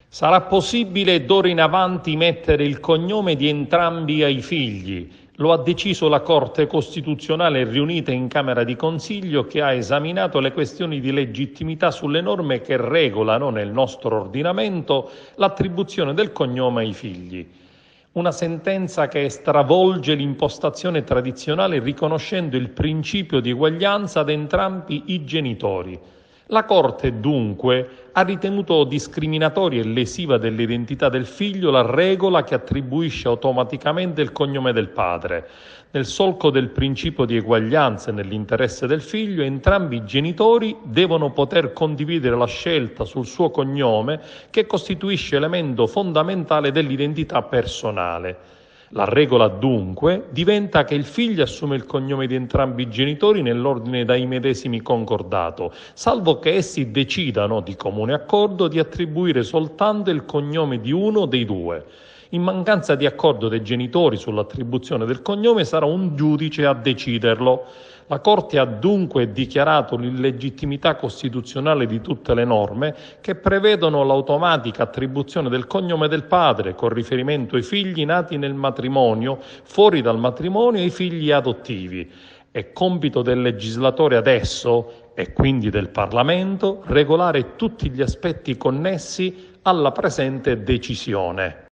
Sarà possibile d'ora in avanti mettere il cognome di entrambi ai figli. Lo ha deciso la Corte Costituzionale riunita in Camera di Consiglio, che ha esaminato le questioni di legittimità sulle norme che regolano nel nostro ordinamento l'attribuzione del cognome ai figli. Una sentenza che stravolge l'impostazione tradizionale riconoscendo il principio di eguaglianza ad entrambi i genitori. La Corte, dunque, ha ritenuto discriminatoria e lesiva dell'identità del figlio la regola che attribuisce automaticamente il cognome del padre. Nel solco del principio di eguaglianza e nell'interesse del figlio, entrambi i genitori devono poter condividere la scelta sul suo cognome, che costituisce elemento fondamentale dell'identità personale. La regola, dunque, diventa che il figlio assume il cognome di entrambi i genitori nell'ordine dai medesimi concordato, salvo che essi decidano di comune accordo di attribuire soltanto il cognome di uno dei due. In mancanza di accordo dei genitori sull'attribuzione del cognome, sarà un giudice a deciderlo. La Corte ha dunque dichiarato l'illegittimità costituzionale di tutte le norme che prevedono l'automatica attribuzione del cognome del padre con riferimento ai figli nati nel matrimonio, fuori dal matrimonio e ai figli adottivi. È compito del legislatore adesso, e quindi del Parlamento, regolare tutti gli aspetti connessi alla presente decisione.